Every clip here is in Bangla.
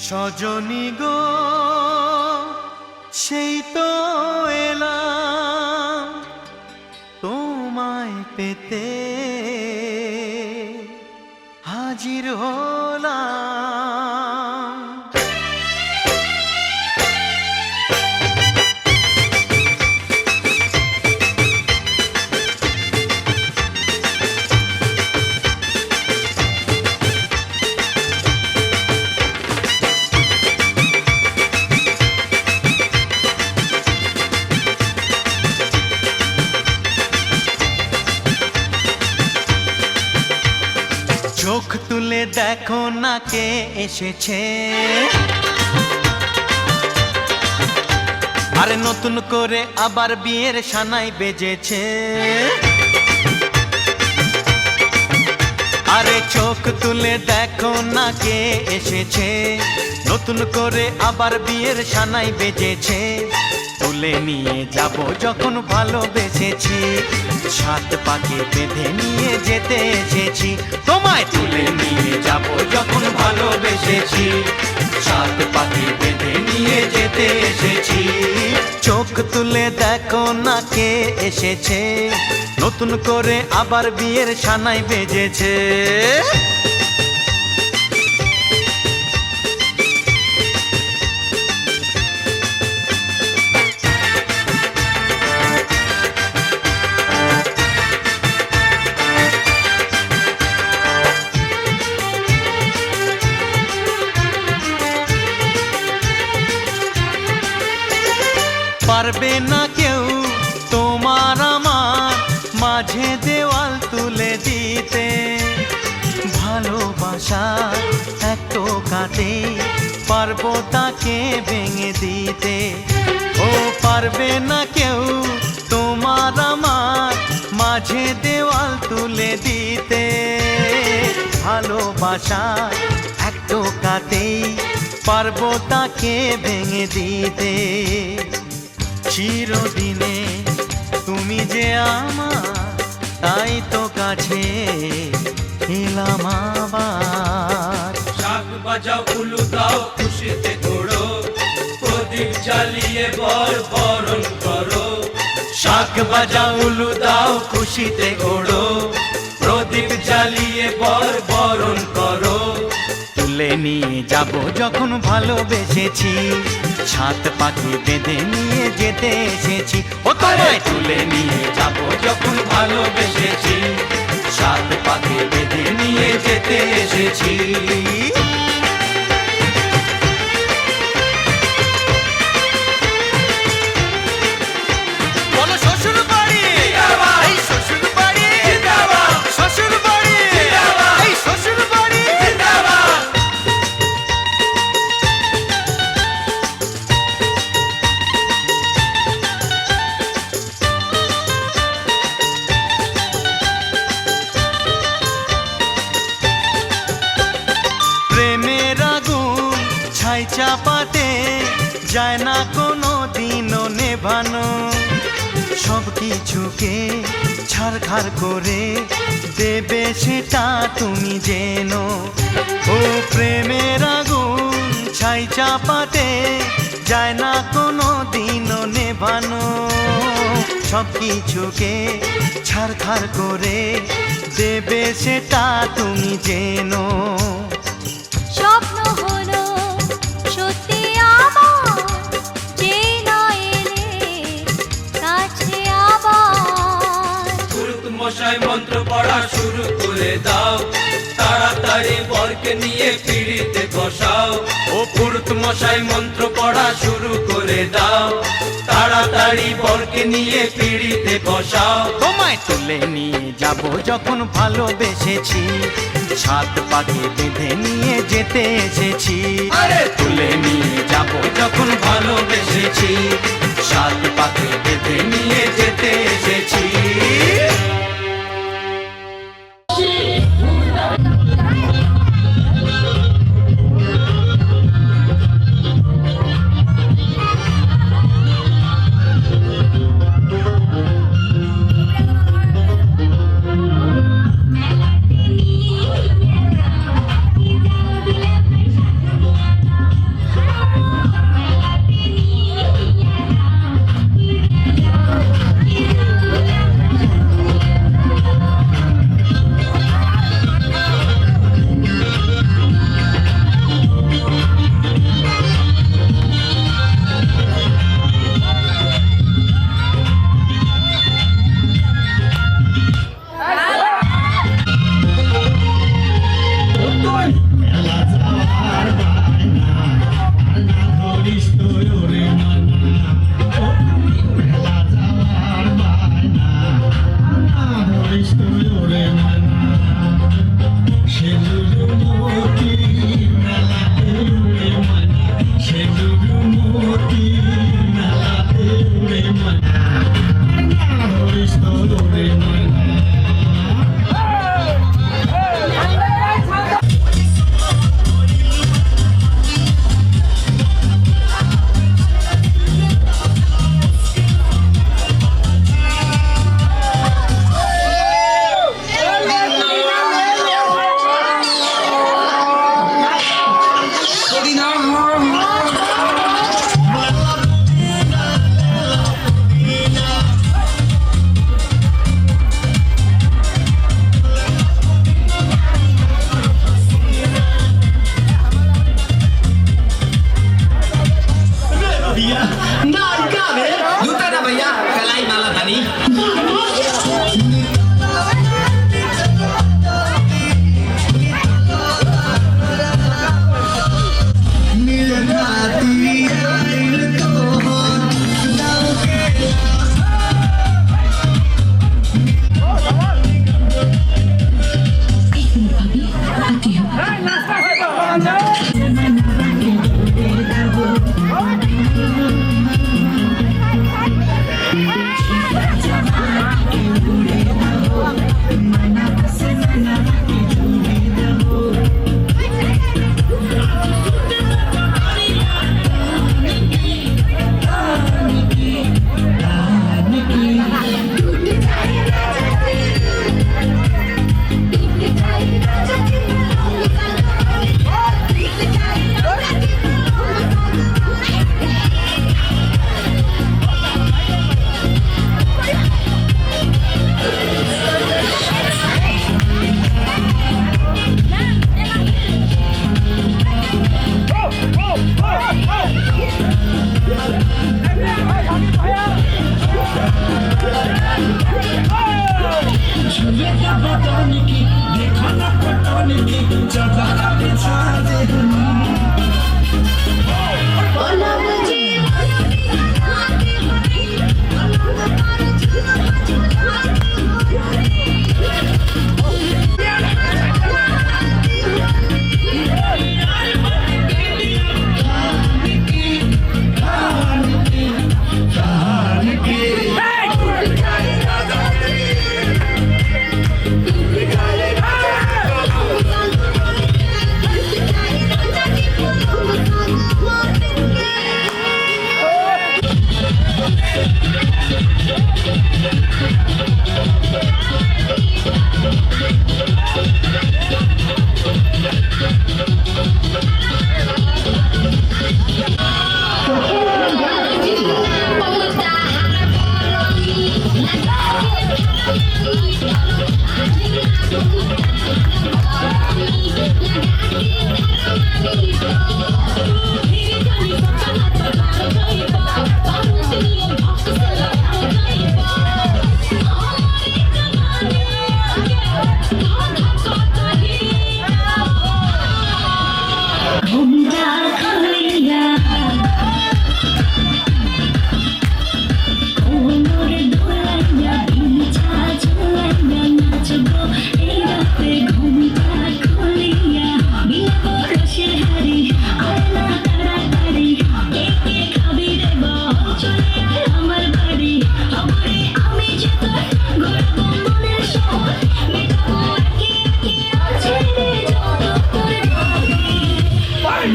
সজনী গো সেই তো এলাম তোমায় পেতে হাজির হলাম। চোখ তুলে দেখো না কে এসেছে, আরে নতুন করে আবার বিয়ের সানাই বেজেছে। আরে চোখ তুলে দেখো না কে এসেছে, নতুন করে আবার বিয়ের সানাই বেজেছে। তুলে নিয়ে যাব যখন ভালোবেসেছি, সাত পাকে বেঁধে নিয়ে যেতে এসেছি। তোমায় তুলে নিয়ে যাব যখন ভালোবেসেছি, সাত পাকে বেঁধে নিয়ে যেতে এসেছি। চোখ তুলে দেখো না কে এসেছে, নতুন করে আবার বিয়ের সানাই বেজেছে। পারবে না কেউ তোমার আমার মাঝে দেওয়াল তুলে দিতে, ভালোবাসা এত কাটে পারবো তাকে ভেঙে দিতে। ও পারবে না কেউ তোমার আমার মাঝে দেওয়াল তুলে দিতে, ভালোবাসা এত কাটে পারবো তাকে ভেঙে দিতে। চিরদিনে তুমি যে আমার, তাই তো কাছে এলাম আবার। শাক বাজাও উলু দাও খুশিতে ঘোড়ো, প্রদীপ জ্বালিয়ে বর বরণ করো। শাক বাজাও উলু দাও খুশিতে ঘোড়ো, প্রদীপ জ্বালিয়ে বর বরণ করো। তুলে নিয়ে যাব যখন ভালোবেসেছি, সাত পাখি বেঁধে নিয়ে যেতে এসেছি। ও তোমায় তুলে নিয়ে যাব যখন ভালোবেসেছি, সাত পাকে বেঁধে নিয়ে যেতে এসেছি। বলো শ্বশুর বাড়ি, এই শ্বশুর বাড়ি, শ্বশুর বাড়ি, এই শ্বশুর বাড়ি। প্রেমের আগুন ছাই চাপাতে যায় না কোনো দিনও নেভানো, সব কিছুকে ছারখার করে দেবে সেটা তুমি জেনো। ও প্রেমের আগুন ছাই চাপাতে যায় না কোনো দিনও নেভানো, সব কিছুকে ছারখার করে দেবে সেটা তুমি জেনো। স্বপ্ন হলো সত্যি আমার, যে না এলে কাছে আবার। পুরুত মশাই মন্ত্র পড়া শুরু করে দাও, তাড়াতাড়ি বরকে নিয়ে পিড়িতে বসাও। ও পুরুত মশাই মন্ত্র পড়া শুরু করে দাও, তাড়াতাড়ি বরকে নিয়ে পিড়িতে বসাও। তোমায় তুলে নিয়ে যাব যখন ভালোবেসেছি, সাত পাকে বেঁধে নিয়ে যেতে এসেছি। আরে তুলে নিয়ে যাব যখন ভালোবেসেছি, সাত পাকে বেঁধে নিয়ে যেতে এসেছি।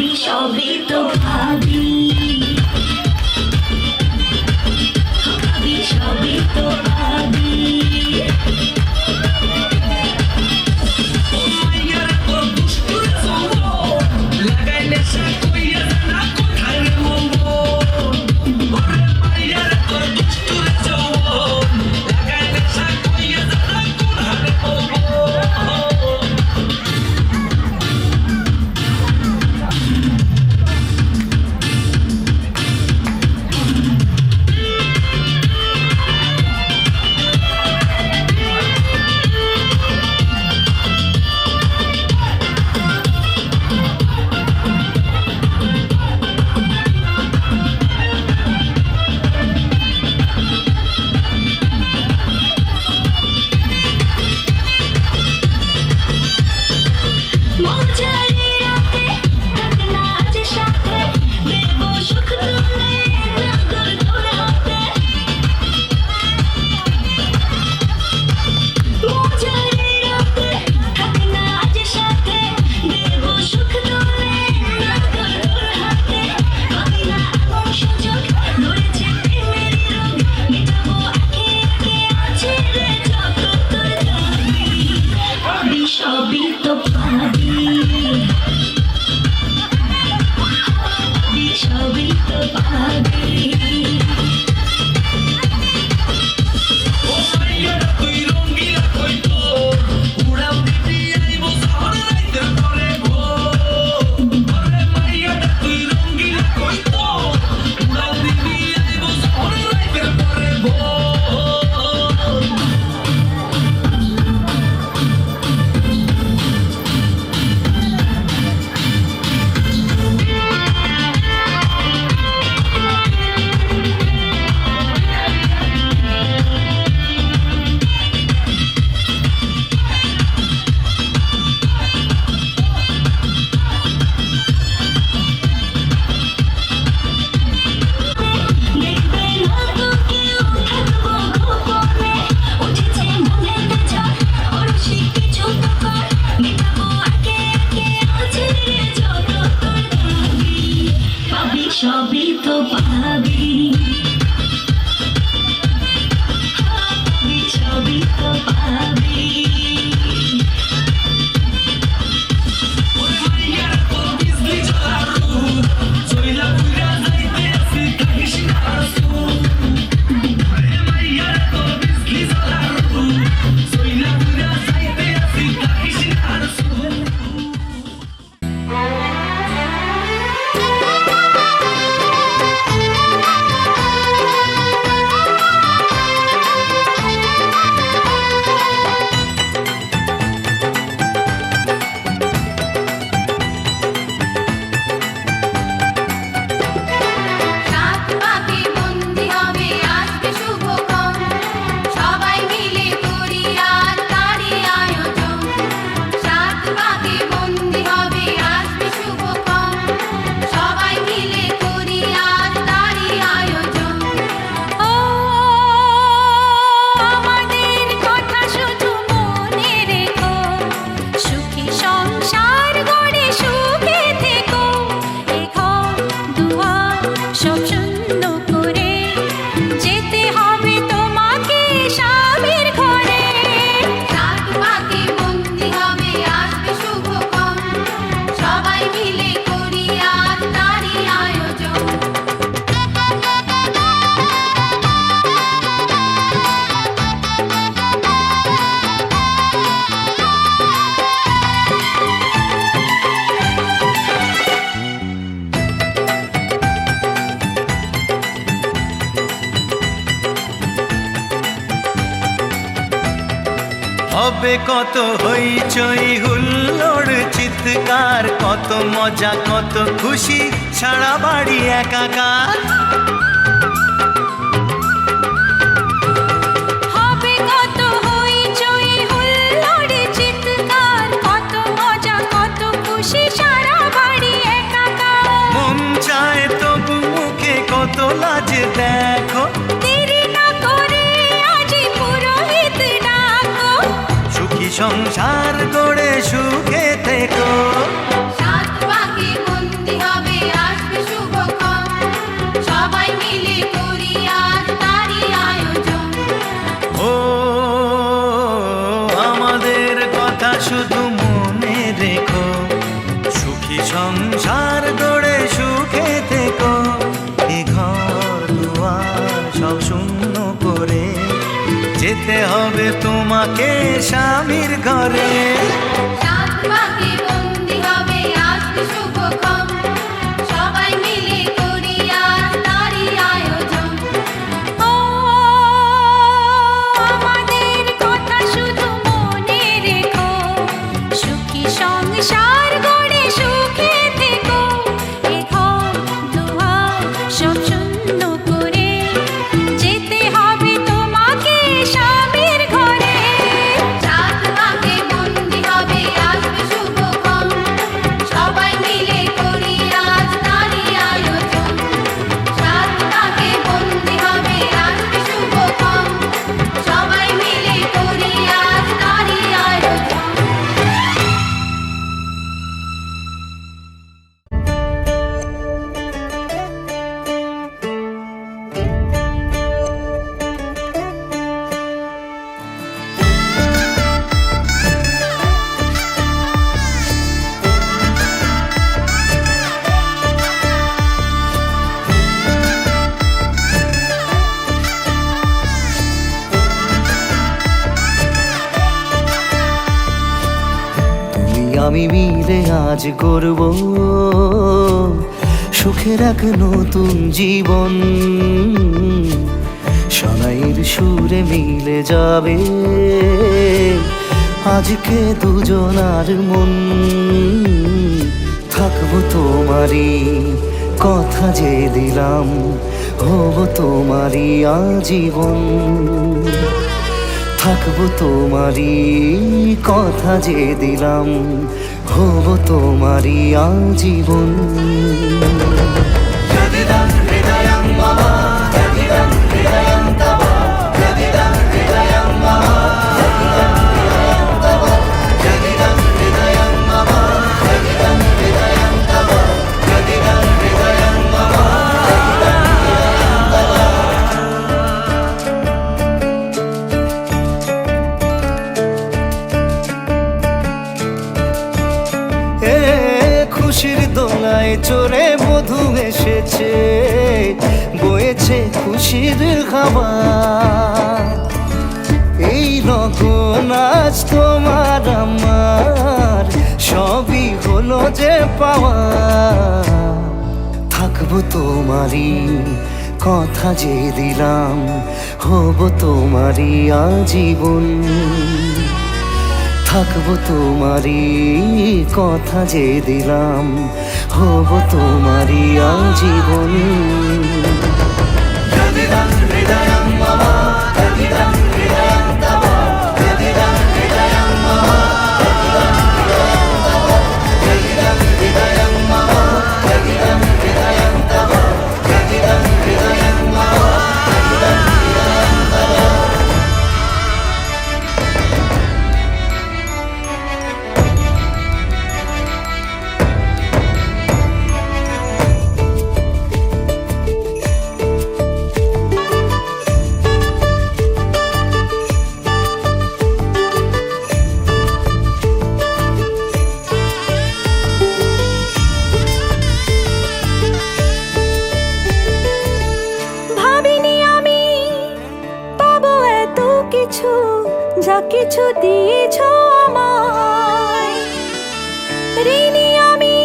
ভাবি সবই তো ভাবি, ভাবি সবই তো ভাবি। সবই তো পাবি, সবই তো পাবি। সবই তো পাবি, সবই তো পাবি। হবে কত হইচই হুল্লোড় চিৎকার, কত মজা কত খুশি, সারা বাড়ি একাকার। হবে কত হইচই হুল্লোড় চিৎকার, কত মজা কত খুশি, সারা বাড়ি একাকার। মন চায় তবু মুখে কত লাজ দেখো, দেরি না করে আজি পুরোহিত ডাকো। সুখী সংসার গড়ে সুখে থেকো। সাত পাকে বন্দি যেতে হবে তোমাকে স্বামীর ঘরে। সাত পাকে বন্দি হবে আজকে শুভক্ষণ, সবাই মিলে করি আজ তারই আয়োজন। ও আমাদের কথা শুধু মনে রেখো, সুখী সংসার গড়ে সুখে থেকো। এ ঘর দুয়ার সব শূন্য করে যেতে হবে তোমাকে স্বামীর ঘরে। সাত পাকে বন্দি হবে আসবে শুভক্ষণ, সবাই মিলে করি আজ তারই আয়োজন। সাত পাকে বন্দি হবে আসবে শুভক্ষণ, সবাই মিলে করি আজ তারই আয়োজন। তুমি আমি মিলে আজ গড়ব সুখের এক নতুন জীবন। সানাইয়ের সুরে মিলে যাবে আজকে দুজনার মন। থাকবো তোমারই কথা যে দিলাম, হব তোমারই আজীবন। থাকবো তোমারই কথা যে দিলাম, হব তোমারই আজীবন। খুশির দোলায় চড়ে মধু এসেছে, বয়েছে খুশির খাবার। এই লগন আজ তোমার আমার সবই হলো যে পাওয়া। থাকবো তোমারই কথা যে দিলাম, হব তোমারই আজীবন। থাকবো তোমারই কথা যে দিলাম, হব তোমারই আজীবন। যা কিছু দিয়েছ আমায়, ঋণী আমি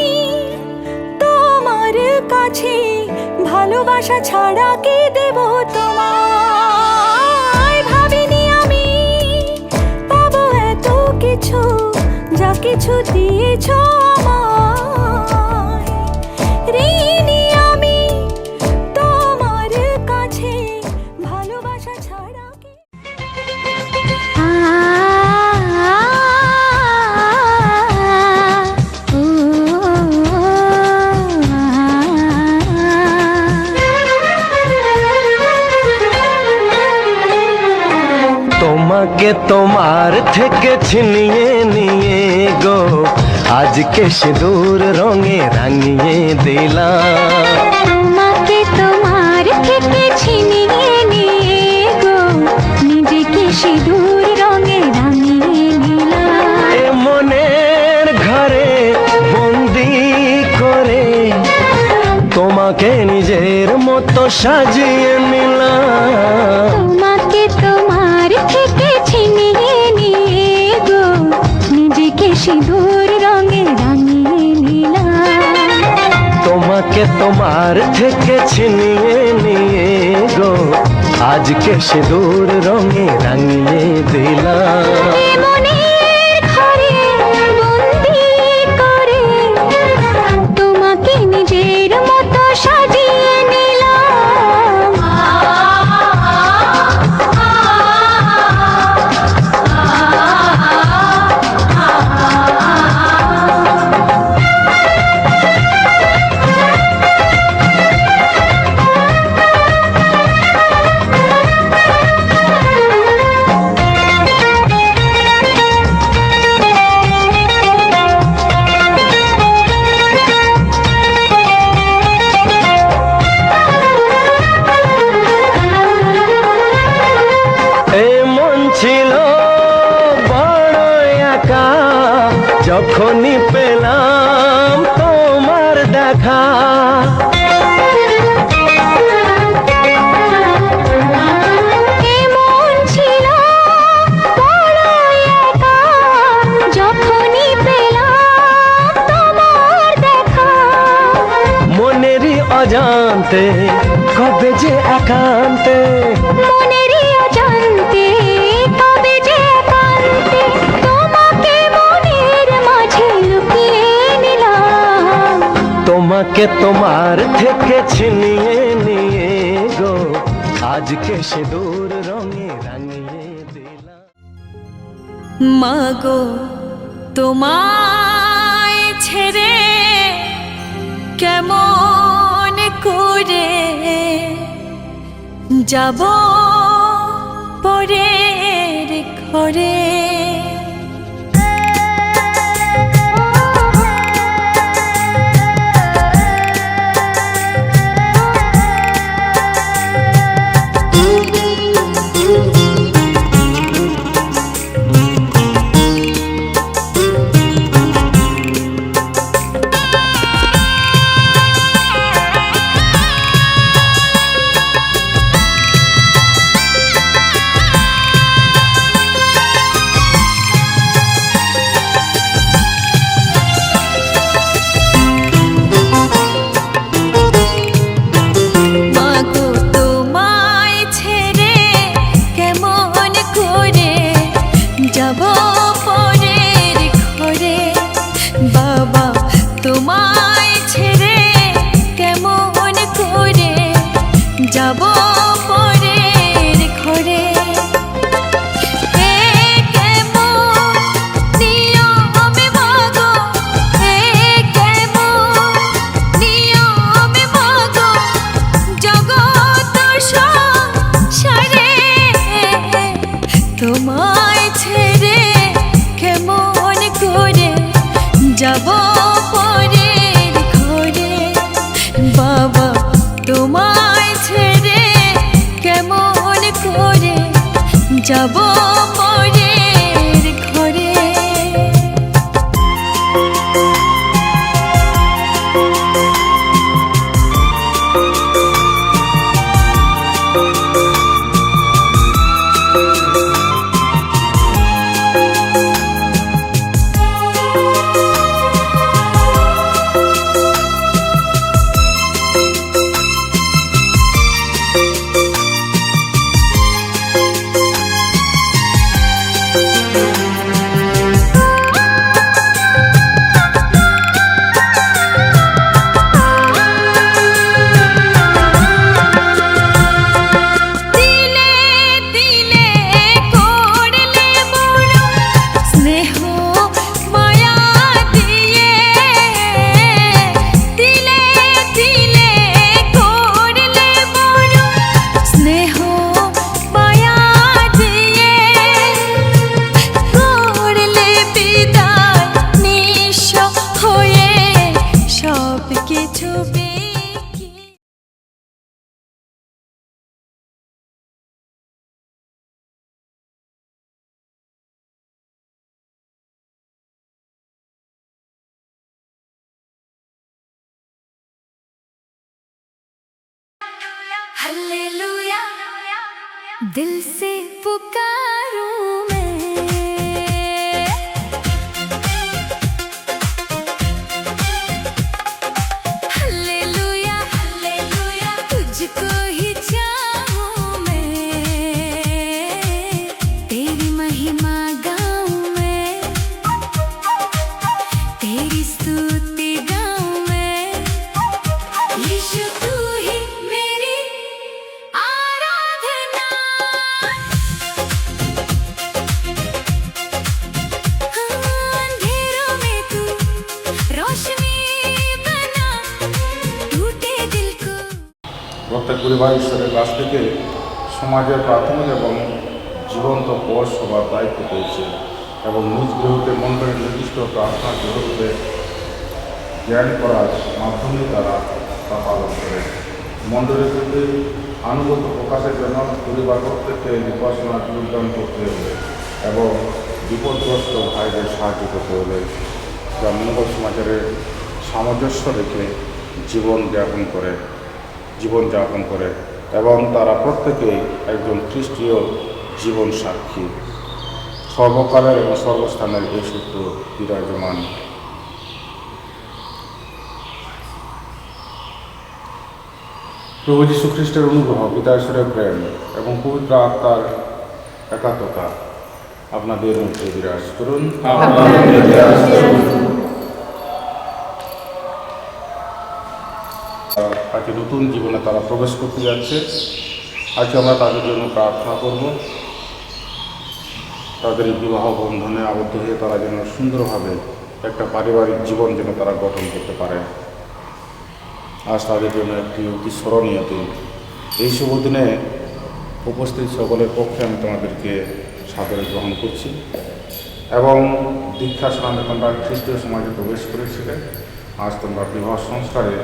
তোমার কাছে। ভালোবাসা ছাড়া কি দেব তোমায়? ভাবিনি আমি পাবো এত কিছু, যা কিছু দিয়েছ আমায়। ঋণী আমি তোমার কাছে, ভালোবাসা ছাড়া কি। তোমাকে তোমার থেকে ছিনিয়ে নিয়ে গো আজকে সিঁদুর রঙে রাঙিয়ে দিলাম। তোমাকে তোমার থেকে ছিনিয়ে নিয়ে গো নিজেকে সিঁদুর রঙে রাঙিয়ে নিলাম। এ মনের ঘরে বন্দি করে তোমাকে নিজের মতো সাজিয়ে নিলাম। তোমাকে তোমার থেকে তোমাকে তোমার থেকে ছিনিয়ে নিয়ে গো আজকে সিঁদুর রঙে রাঙিয়ে দিলাম। মনের ঘরে বন্দি করে তোমাকে নিজের মতো সাজিয়ে নিলাম। এই মন ছিল বড় একা যখনই পেলাম তোমার দেখা। এমন ছিল বড় একা যখনই পেলাম তোমার দেখা। মনেরই অজান্তে কবে যে একান্তে, মনেরই অজান্তে কবে যে একান্তে তোমাকে মনের মাঝে লুকিয়ে নিলাম। তোমাকে তোমার থেকে ছিনিয়ে নিয়ে গো আজকে সিঁদুর রঙে রাঙিয়ে দিলাম। মাগো তোমায় ছেড়ে কেমন করে যাব পরের ঘরে। মাগো তোমায় ছেড়ে কেমন করে যাব পরের ঘরে। বাবা তোমায় ছেড়ে কেমন করে যাব পরের ঘরে। এ কেমন নিয়মে মাগো, এ কেমন নিয়মে মাগো জগৎ সংসারে। তোমায় ছেড়ে কেমন করে যাব পরের ঘরে। বাবা তোমায় ছেড়ে কেমন করে যাব পরের ঘরে। हालेलुया दिल से पुकारूं मैं हालेलुया প্রত্যেক পরিবার ঈশ্বরের কাছ থেকে সমাজের প্রাথমিক এবং জীবন্ত পথ সবার দায়িত্ব পেয়েছে এবং নিজ গৃহতে মন্ডলের নির্দিষ্ট প্রার্থনা গৃহতে জ্ঞান করার মাধ্যমে তারা তা পালন করে। মন্ডলের প্রতি আনুগত্য প্রকাশের জন্য পরিবার প্রত্যেককে বিপর্যনা যোগদান করতে হবে এবং বিপদগ্রস্ত ভাইদের সাহায্য করতে হবে, যা মঙ্গল সমাজের সামঞ্জস্য রেখে জীবনযাপন করে এবং তারা প্রত্যেকেই একজন খ্রিস্টীয় জীবন সাক্ষী। সর্বকালের এবং সর্বস্থানের এই সূত্র বিরাজমান। প্রভু যীশু খ্রিস্টের অনুগ্রহ, পিতা ঈশ্বরের প্রেম এবং পবিত্র আত্মার একাত্মতা আপনাদের মধ্যে বিরাজ করুন। আজকে নতুন জীবনে তারা প্রবেশ করতে যাচ্ছে। আজকে আমরা তাদের জন্য প্রার্থনা করব, তাদের বিবাহ বন্ধনে আবদ্ধ হয়ে তারা যেন সুন্দরভাবে একটা পারিবারিক জীবন যেন তারা গঠন করতে পারে। আজ তাদের জন্য একটি অতি স্মরণীয় দিন। এই শুভ দিনে উপস্থিত সকলের পক্ষে আমি তোমাদেরকে সাদরে গ্রহণ করছি এবং দীক্ষা স্নানে তোমরা খ্রিস্টীয় সমাজে প্রবেশ করেছিলে। আজ তোমরা বিবাহ সংস্কারে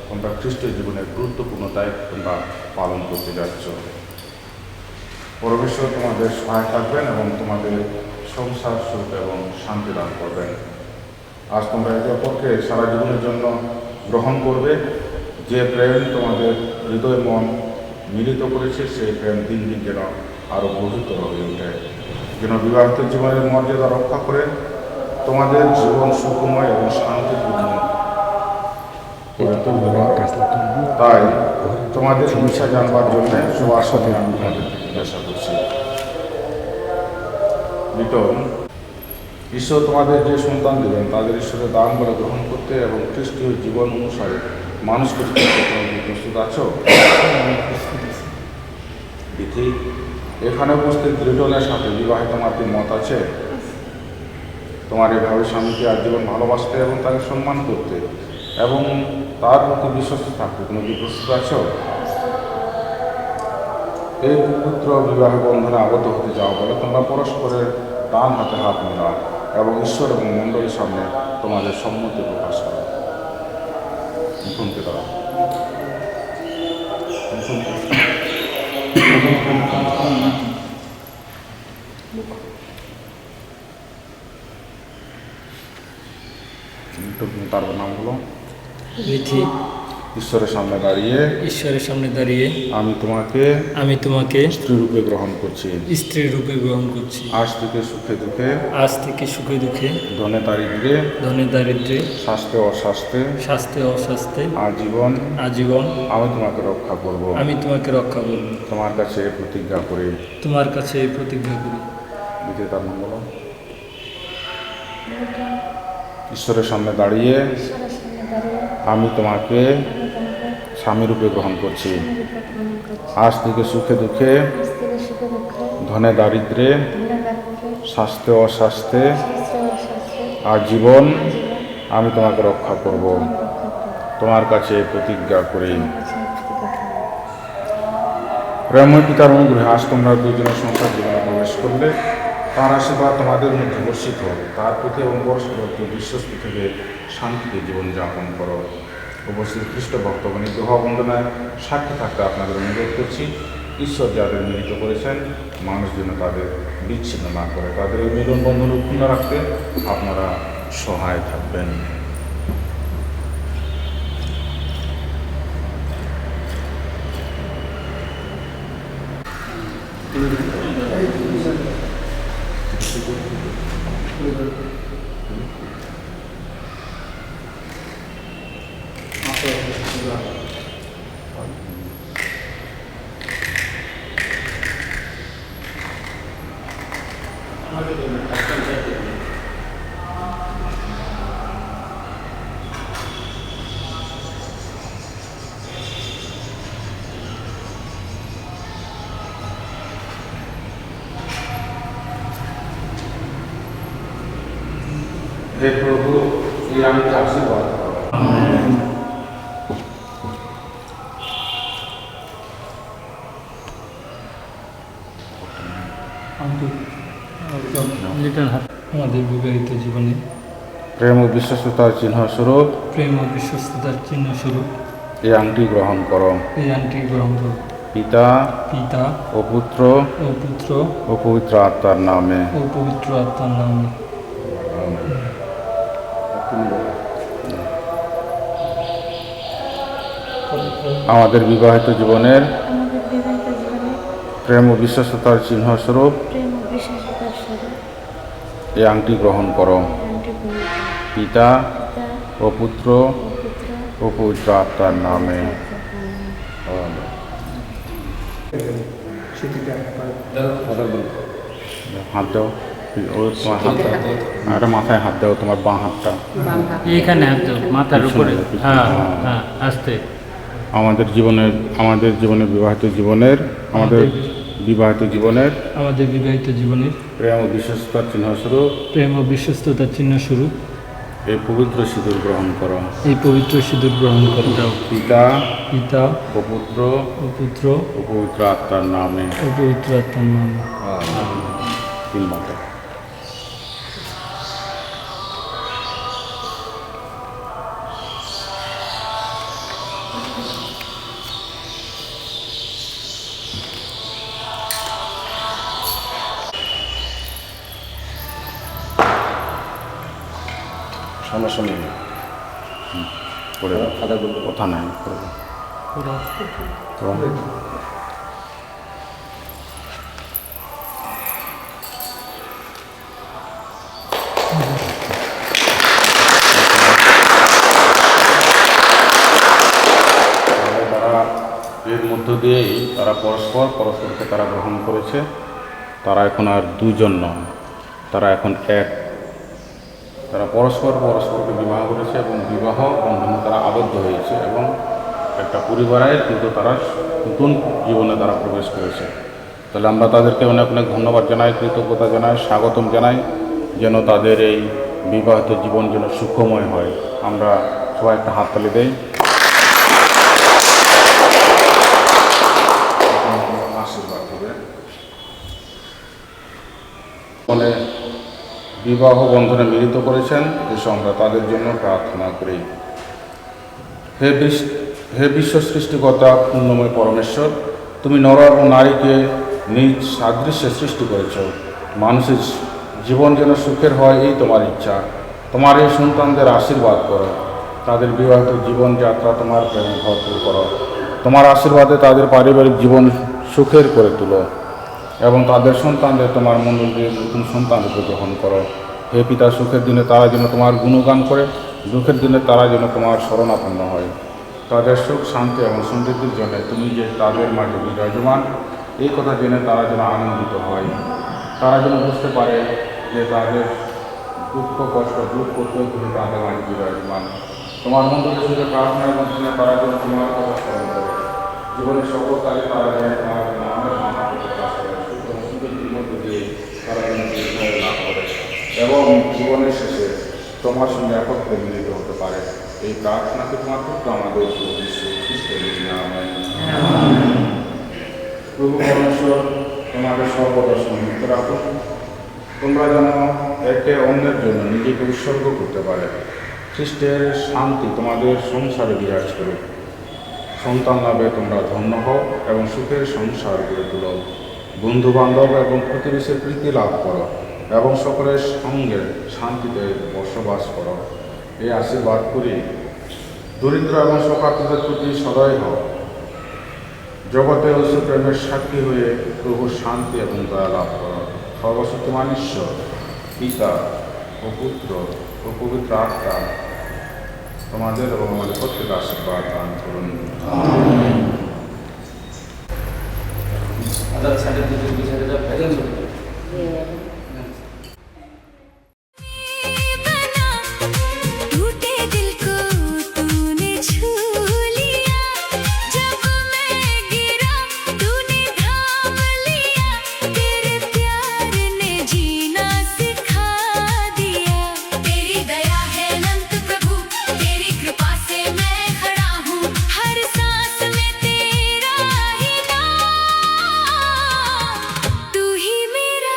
তোমরা খ্রিস্টীয় জীবনের গুরুত্বপূর্ণ দায়িত্ব তোমরা পালন করতে যাচ্ছ। পরমেশ্বর তোমাদের সহায় থাকবেন এবং তোমাদের সংসার সুখ এবং শান্তি দান করবেন। আজ তোমরা একে অপরকে সারা জীবনের জন্য গ্রহণ করবে। যে প্রেম তোমাদের হৃদয় মন মিলিত করেছে সেই প্রেম দিন দিন যেন আরও গভীরতর হয়ে ওঠে, যেন বিবাহিত জীবনের মর্যাদা রক্ষা করে তোমাদের জীবন সুখময় এবং শান্তিপূর্ণ করে তুলতে পারো। তাই তোমাদের ইচ্ছা জানবার জন্য সবার সাথে আমি তোমাদেরকে জিজ্ঞাসা করছি। লিটন, ঈশ্বর তোমাদের যে সন্তান দেবেন তাদের ঈশ্বরের দান বলে গ্রহণ করতে এবং খ্রিস্টীয় জীবন অনুসারে মানুষ করতে প্রস্তুত আছো? বিধি, এখানে উপস্থিত লিটনের সাথে বিবাহিত মাতৃর মত আছে তোমার এভাবে স্বামীকে আজীবন ভালোবাসতে এবং তাকে সম্মান করতে এবং তার প্রতি বিশ্বস্ত থাকতে তুমি কি প্রস্তুত আছো? এই পবিত্র বিবাহ বন্ধনে আবদ্ধ হতে যাও বলে তোমরা পরস্পরের ডান হাতে হাত মেলাও এবং ঈশ্বর এবং মণ্ডলীর সামনে তোমাদের সম্মতি প্রকাশ করো। মুখোমুখি দাঁড়াও। তার নাম হলো লিথি। ঈশ্বরের সামনে দাঁড়িয়ে আমি তোমাকে স্ত্রী রূপে গ্রহণ করছি। আজ থেকে সুখে দুঃখে ধনে দারিদ্রে স্বাস্থ্যে অস্বাস্থ্যে আজীবন আমি তোমাকে রক্ষা করব। তোমার কাছে প্রতিজ্ঞা করি। তার নাম বলো। ঈশ্বরের সামনে দাঁড়িয়ে আমি তোমাকে স্বামী রূপে গ্রহণ করছি। আজ থেকে সুখে দুঃখে ধনে দারিদ্রে স্বাস্থ্যে অস্বাস্থ্যে আজীবন আমি তোমাকে রক্ষা করব। তোমার কাছে প্রতিজ্ঞা করি। প্রেমময় পিতার অনুগ্রহে আজ তোমরা দুজনের সংসার জীবনে প্রবেশ করলে তার আশীর্বাদ তোমাদের মধ্যে বর্ষিত হোক। তার প্রতি এবং পরস্পর বিশ্বস্ত থেকে শান্তিতে জীবনযাপন করো। উপস্থিত খ্রিস্ট ভক্তগণ এই বিবাহ বন্ধনায় সাক্ষী থাকতে আপনাদের অনুরোধ করছি। ঈশ্বর যাদের মিলিত করেছেন মানুষ যেন তাদের বিচ্ছিন্ন না করে, তাদের এই মিলন বন্ধন অক্ষুণ্ণ রাখতে আপনারা সহায় থাকবেন। হে প্রভু, এই আমাকে আশীর্বাদ করো। লিটন হাত আমাদের বিবাহিত জীবনে প্রেম ও বিশ্বস্ততার চিহ্ন স্বরূপ প্রেম ও বিশ্বস্ততার চিহ্ন স্বরূপ এই আংটি গ্রহণ করো। এই আংটি গ্রহণ করো। পিতা পিতা ও পুত্র ও পুত্র ও পবিত্র আত্মার নামে। ও পবিত্র আত্মার নামে। আমাদের বিবাহিত জীবনের আমাদের বিবাহিত জীবনে প্রেম ও বিশ্বস্ততার চিহ্ন স্বরূপ প্রেম ও বিশ্বাসতার স্বরূপ এই আংটি গ্রহণ করো। আংটি গ্রহণ করো। পিতা পিতা ও পুত্র ও পুত্র ও পবিত্র আত্মার নামে। হাত দাও, ও তোমার হাতটা একটা মাথায় হাত দাও, তোমার বাঁ হাতটা এইখানে হাত দাও, মাথার উপরে। হ্যাঁ হ্যাঁ, আস্তে। আমাদের জীবনের বিবাহিত জীবনের আমাদের বিবাহিত জীবনের প্রেম ও বিশ্বস্ততার চিহ্ন স্বরূপ প্রেম ও বিশ্বস্ততার চিহ্ন স্বরূপ এই পবিত্র সিঁদুর গ্রহণ করো। এই পবিত্র সিঁদুর গ্রহণ করে দাও। পিতা পিতা ও পুত্র ও পুত্র ও পবিত্র আত্মার নামে। ও পবিত্র আত্মার নামে। তিন মাতা। সামনাসামনি করে কথা নাই করে তারা এর মধ্য দিয়েই তারা পরস্পরকে তারা গ্রহণ করেছে। তারা এখন আর দুজন নয়, তারা এখন এক। তারা পরস্পরকে বিবাহ করেছে এবং বিবাহ বন্ধনে তারা আবদ্ধ হয়েছে এবং একটা পরিবারের কিন্তু তারা নতুন জীবনে তারা প্রবেশ করেছে। তাহলে আমরা তাদেরকে অনেক অনেক ধন্যবাদ জানাই, কৃতজ্ঞতা জানাই, স্বাগতম জানাই, যেন তাদের এই বিবাহিত জীবন যেন সুখময় হয়। আমরা সবাই একটা হাততালি দেই। আশীর্বাদ হবে। মানে বিবাহ বন্ধনে মিলিত করেছেন, এসব আমরা তাদের জন্য প্রার্থনা করি। হে বিশ্ব সৃষ্টিকর্তা পূর্ণময় পরমেশ্বর, তুমি নর ও নারীকে নিজ সাদৃশ্যে সৃষ্টি করেছ। মানুষের জীবন যেন সুখের হয়, এই তোমার ইচ্ছা। তোমার এই সন্তানদের আশীর্বাদ করো, তাদের বিবাহিত জীবনযাত্রা তোমার প্রেমে ভরপুর করো। তোমার আশীর্বাদে তাদের পারিবারিক জীবন সুখের করে তুলো এবং তাদের সন্তানদের তোমার মণ্ডল দিয়ে নতুন সন্তানকে গ্রহণ করো। হে পিতা, সুখের দিনে তারা যেন তোমার গুণগান করে, দুঃখের দিনে তারা যেন তোমার শরণাপন্ন হয়। তাদের সুখ, শান্তি এবং সমৃদ্ধির জন্য তুমি যে তাদের মাঝে বিরাজমান, এই কথা জেনে তারা যেন আনন্দিত হয়। তারা যেন বুঝতে পারে যে তাদের দুঃখ কষ্ট দূর করতেও তুমি তাদের মাঝে বিরাজমান। তোমার মন্দিরের সঙ্গে প্রার্থনার মাধ্যমে তারা যেন তোমার কথা স্মরণ করে। জীবনের সকল কাজে তারা যেন তোমার নামের প্রকাশ করে, সুন্দর মধ্যে দিয়ে তারা যেন লাভ করে এবং জীবনের শেষে তোমার সঙ্গে একত্রে মিলিত হতে পারে। এই প্রার্থনাকে তোমার পুত্র আমাদের যীশু খ্রিস্টের নামে। প্রভু পরমেশ্বর তোমাদের সর্বদা সংযুক্ত রাখুন। তোমরা যেন একে অন্যের জন্য নিজেকে উৎসর্গ করতে পারে। খ্রিস্টের শান্তি তোমাদের সংসারে বিরাজ করুক। সন্তান লাভে তোমরা ধন্য হও এবং সুখের সংসার গড়ে তুলো। বন্ধু বান্ধব এবং প্রতিবেশীর প্রীতি লাভ করো এবং সকলের সঙ্গে শান্তিতে বসবাস করো। এই আশীর্বাদ করি। দরিদ্র এবং শোকার্তদের প্রতি সদয় হও। জগতে ঐশ্ব প্রেমের সাক্ষী হয়ে প্রভুর শান্তি এবং দয়া লাভ করো। সর্বশক্তিমান ঈশ্বর, পিতা ও পুত্র ও পবিত্র আত্মা তোমাদের এবং আমাদের প্রত্যেক আশীর্বাদ দান করুন। टूटे दिल को तूने छू लिया, जब मैं गिरा तूने थाम लिया, तेरे प्यार ने जीना सिखा दिया। तेरी दया है अनंत प्रभु, तेरी कृपा से मैं खड़ा हूँ, हर सांस में तेरा ही नाम, तू ही मेरा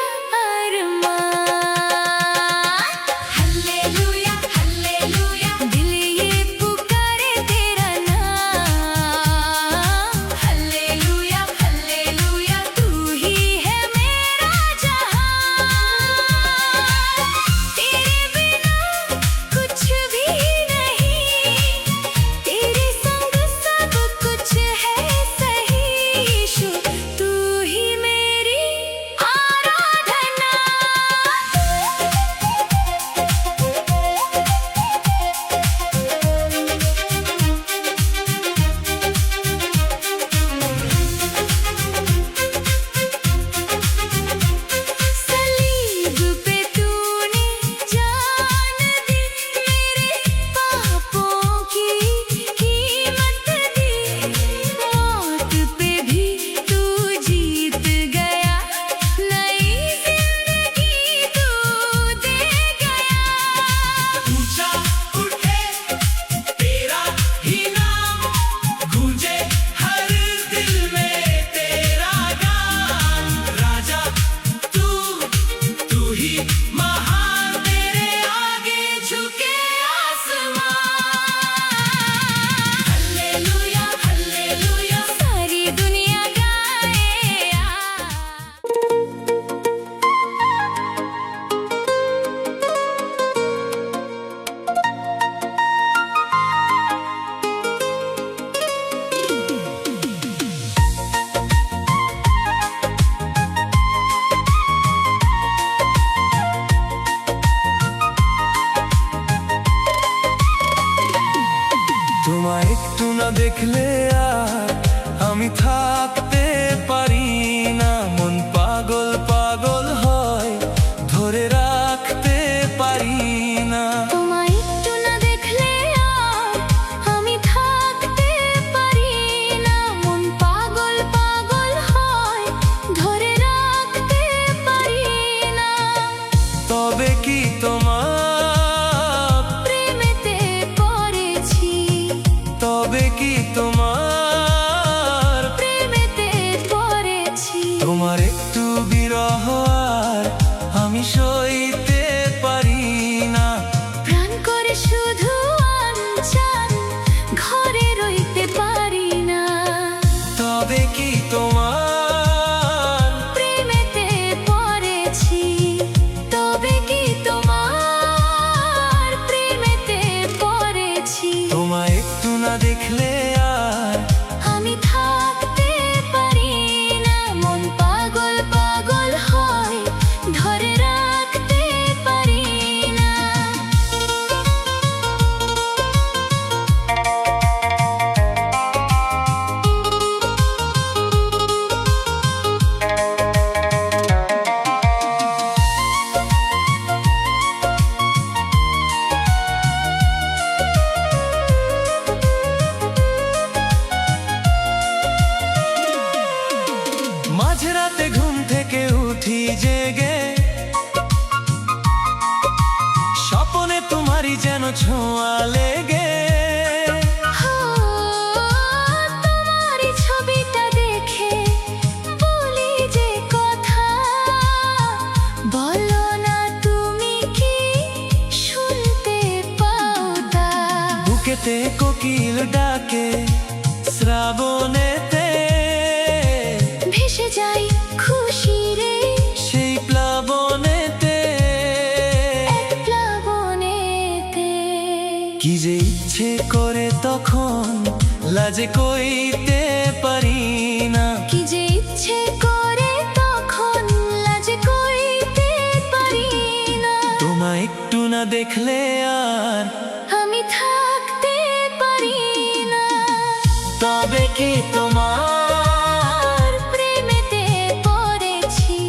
আর আমি থাকতে পারি না, মন পাগল পাগল হয়, ধরে রাখতে পারি না। তোমায় একটু না দেখলে আর আমি থাকতে পারি না, মন পাগল পাগল হয়, ধরে রাখতে পারি না। তবে কি তোমার প্রেমেতে পড়েছি, তবে কি তোমার প্রেমেতে পড়েছি। তোমার একটু বিরহ আর আমি সইতে পারি না। প্রাণ করে শুধু আনচান, ঘরে রইতে পারি না। তবে কি তোমার প্রেমেতে পড়েছি, তবে কি তোমার প্রেমেতে পড়েছি। তোমায় একটু না দেখলে আর আমি থাকতে পারি না, মন পাগল পাগল হয়, ধরে রাখতে পারি না। মাঝরাতে ঘুম থেকে উঠি জেগে, স্বপনে তোমারই যেন ছোঁয়া লেগে। তোমারই ছবিটা দেখে বলি যে কথা, বলো না তুমি কি শুনতে পাও তা। বুকেতে কোকিল ডাকে শ্রাবণেতে, ভেসে যাই খুশিরে সেই প্লাবনেতে। এক প্লাবনেতে। কি যে ইচ্ছে করে তখন লাজে কইতে পারি না। কি যে ইচ্ছে করে তখন লাজে কইতে পারি না। তোমায় একটু না দেখলে আর আমি থাকতে পারি না। তবে কি তোমার প্রেমেতে পড়েছি।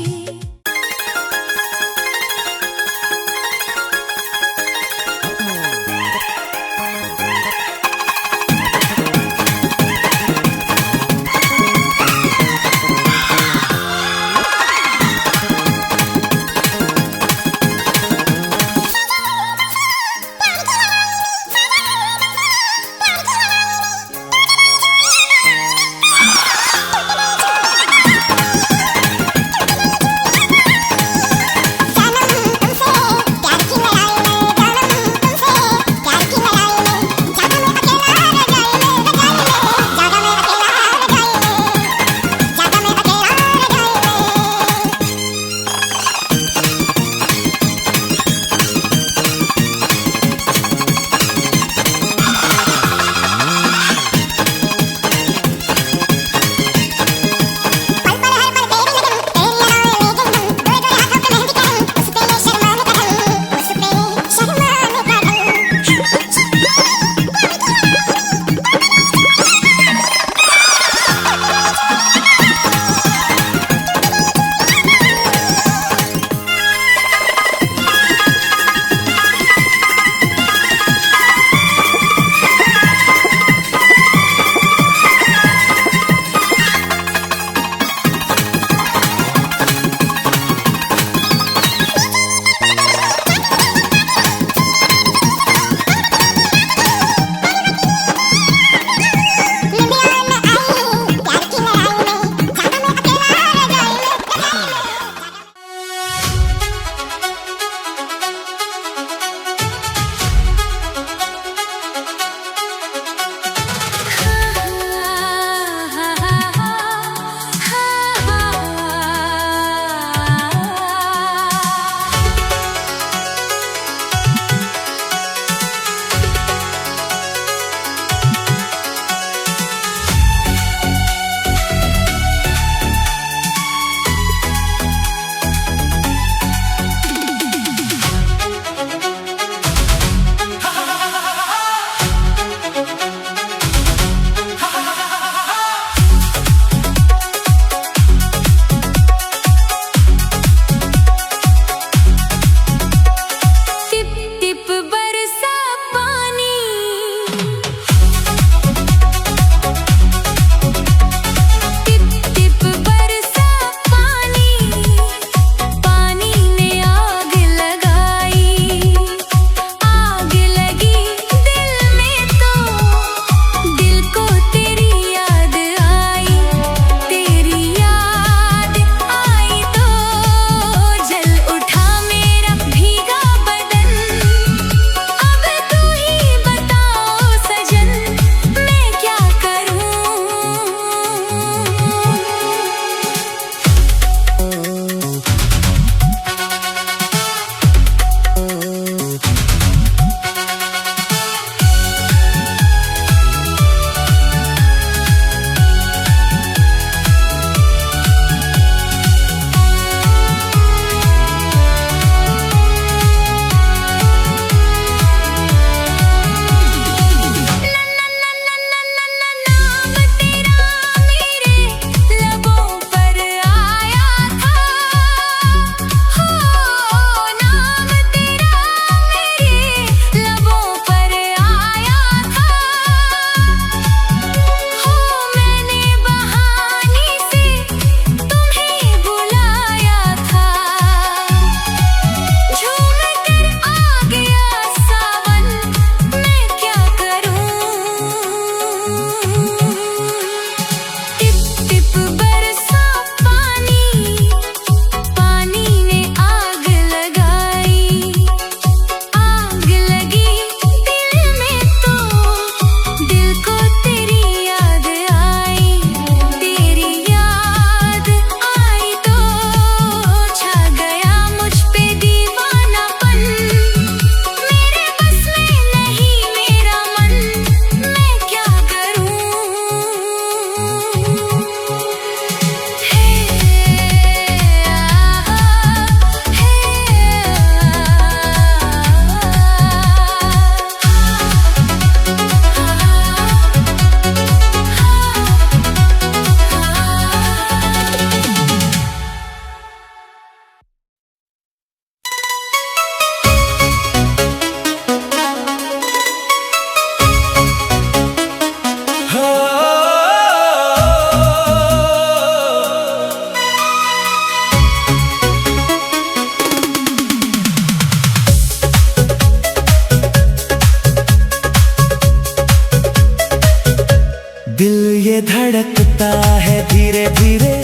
ये धड़कता है धीरे धीरे,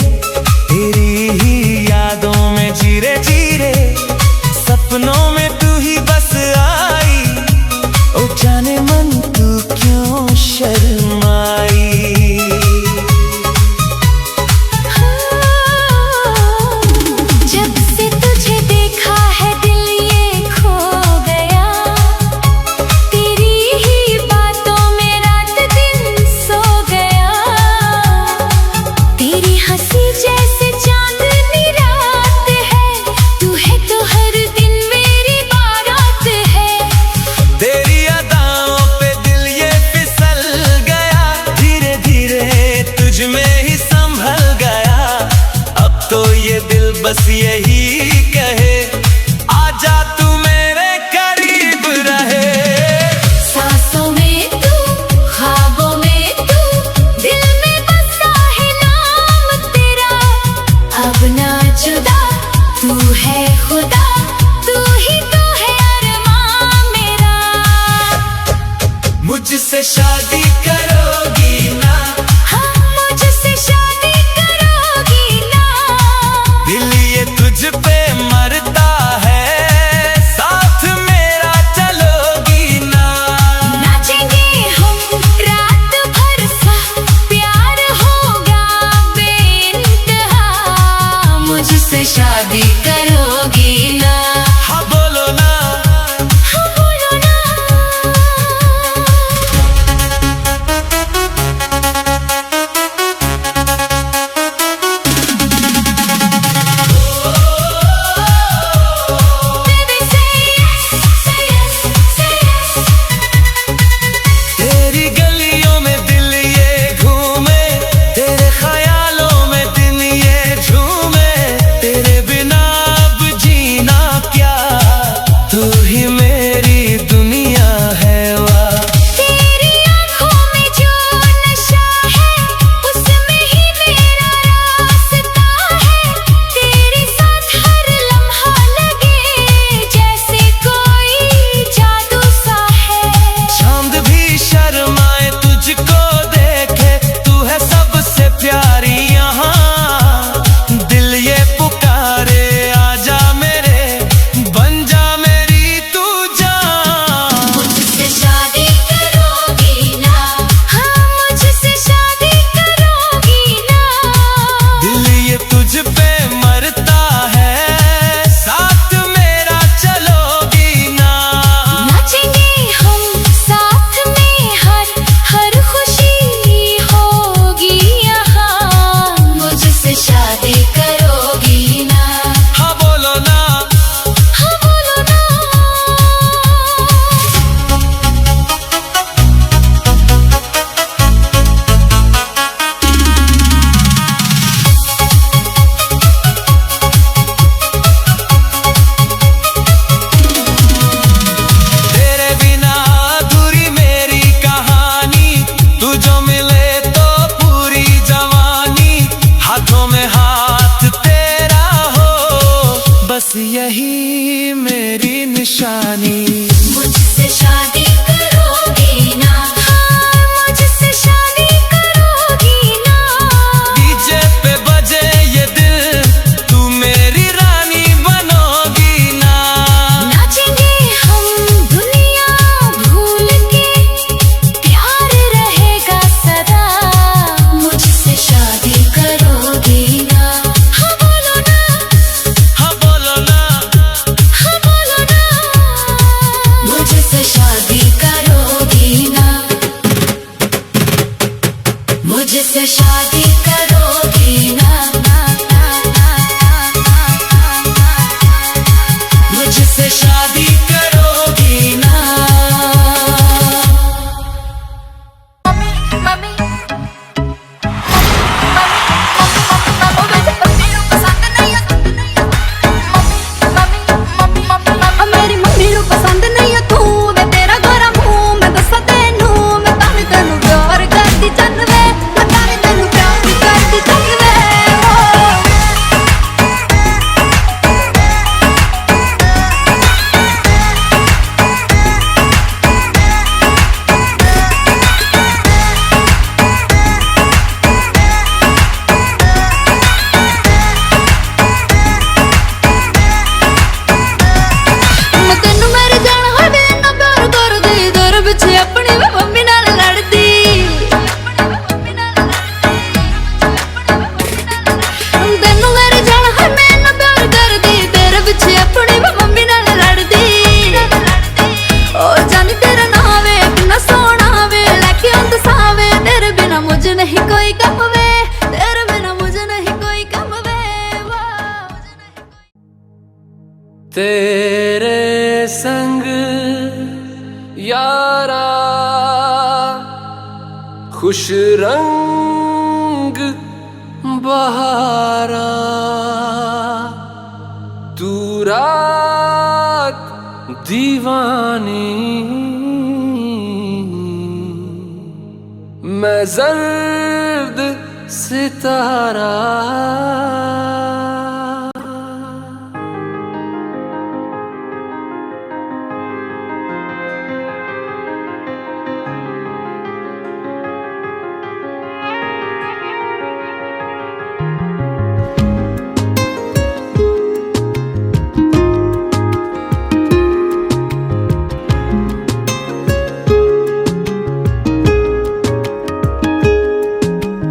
तेरी ही यादों में जीरे जीरे, सपनों में तू ही बस आई, ओ जाने मन तू क्यों शर्माई। जब से तुझे देखा है दिल ये खो गया, तेरी ही बातों में रात दिन सो गया, तेरी हंसी जैसे चांदनी रात है, तू है तो हर दिन मेरी बारात है। तेरी अदाओं पे दिल ये फिसल गया, धीरे धीरे तुझ में ही संभल गया, अब तो ये दिल बस यही कहे, आजा तू मेरे करीब रहे। सांसों में तू, ख्वाबों में तू, दिल में बसा है नाम तेरा, अब ना जुदा तू है खुदा, तू ही तो है अरमान मेरा। मुझसे शादी करोगी ना, हाँ मुझसे शादी करोगी ना, दिल ये तुझ पे मरता है, साथ मेरा चलोगी ना। नाचेंगे हम रात भर सा, प्यार होगा बेइंतहा, मुझसे शादी करोगी ना। हाँ बोलो ना, हाँ बोलो ना। Baby say yes, say yes, say yes. तेरी गलियों में दिल ये घूमे, तेरे ख्यालों में दिन ये झूमे, तेरे बिना अब जीना क्या, तू ही मेरी दुनिया है वाह। तेरी आँखों में जो नशा है, उसमें ही मेरा रास्ता है, तेरे साथ हर लम्हा लगे जैसे कोई जादू सा है। चांद भी शर्माए तुझको देखे, तू है सबसे प्यारी यहाँ, दिल ये पुकारे आजा मेरे, बन जा मेरी तू जान। मुझसे शादी करोगी ना, हाँ मुझसे शादी करोगी ना, दिल ये तुझ पे मरता है, साथ मेरा चलोगी ना। नाचेंगे हम साथ में, हर खुशी होगी यहाँ, मुझसे शादी करोगी ना। हाँ बोलो ना, हाँ बोलो ना। तेरे बिना अधूरी मेरी कहानी, तू जो मिले तो पूरी जवानी, हाथों में हाथ तेरा हो, बस यही मेरी निशानी। मुझसे शादी करोगी ना, हाँ मुझसे शादी करोगी ना, डीजे पे बजे ये दिल, तू मेरी रानी बनोगी ना। नाचेंगे हम दुनिया भूल के, प्यार रहेगा सदा, मुझसे शादी करोगी ना। हाँ बोलो ना, हाँ बोलो ना, हाँ बोलो ना। मुझसे शादी करोगी ना, मुझसे शादी करोगी ना, मुझसे शादी करोगी ना। मम्मी मेरी मम्मी ਨੂੰ ਪਸੰਦ ਨਹੀਂ ਆ ਤੂੰ ਵੇ, ਤੇਰਾ ਗੋਰਾ ਮੂੰਹ ਮੈਂ ਦੱਸਾਂ ਤੈਨੂੰ, ਮੈਂ ਤਾਂ ਤੈਨੂੰ ਪਿਆਰ ਕਰਦੀ ਚੰਨ ਵੇ, ਮੈਂ ਤਾਂ ਤੈਨੂੰ ਪਿਆਰ ਕਰਦੀ ਚੰਨ ਵੇ। मुझे नहीं कोई गम वे, तेरे बिना मुझे नहीं कोई गम वे, वाह, मुझे नहीं कोई। तेरे संग यारा खुश रंग बहारा, तू रात दीवानी, मैं जर्द सितारा।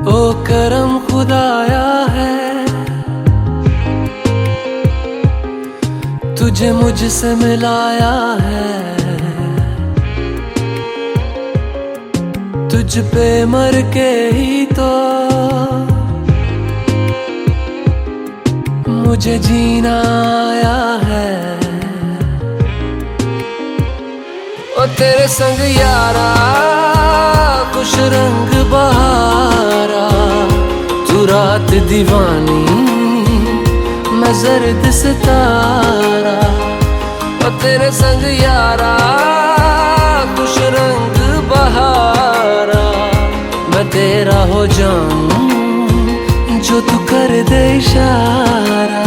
ओ करम खुदाया है, तुझे मुझसे मिलाया है, तुझ पे मर के ही तो मुझे जीना आया है। ओ तेरे संग यारा खुश रंग बहारा, तू रात दीवानी, मैं जर्द सितारा। ओ तेरे संग यारा खुश रंग बहारा, मैं तेरा हो जाऊं जो तू कर दे इशारा।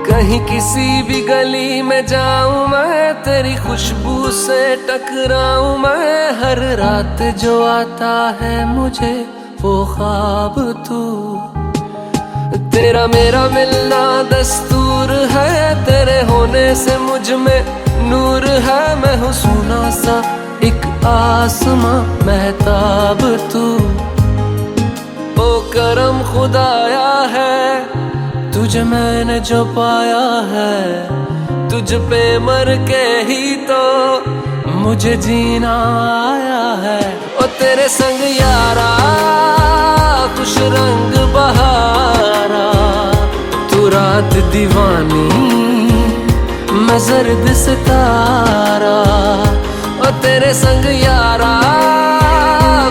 कहीं किसी भी गली में जाऊं मैं, तेरी खुशबू से टकराऊं मैं, हर रात जो आता है मुझे वो ख्वाब तू। तेरा मेरा मिलना दस्तूर है, तेरे होने से मुझ में नूर है, मैं हूँ सोना सा एक आसमां महताब तू। ओ करम खुदाया है, तुझे मैंने जो पाया है, तुझ पे मर के ही तो मुझे जीना आया है। ओ तेरे संग यारा खुश रंग बहारा, तू रात दीवानी, मैं जर्द सितारा। ओ तेरे संग यारा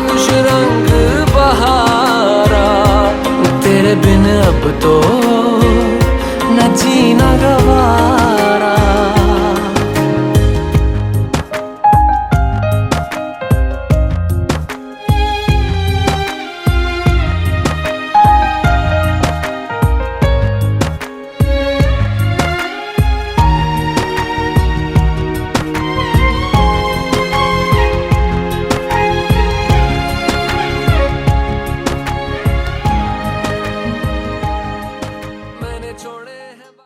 खुश रंग बहारा, तेरे बिन अब तो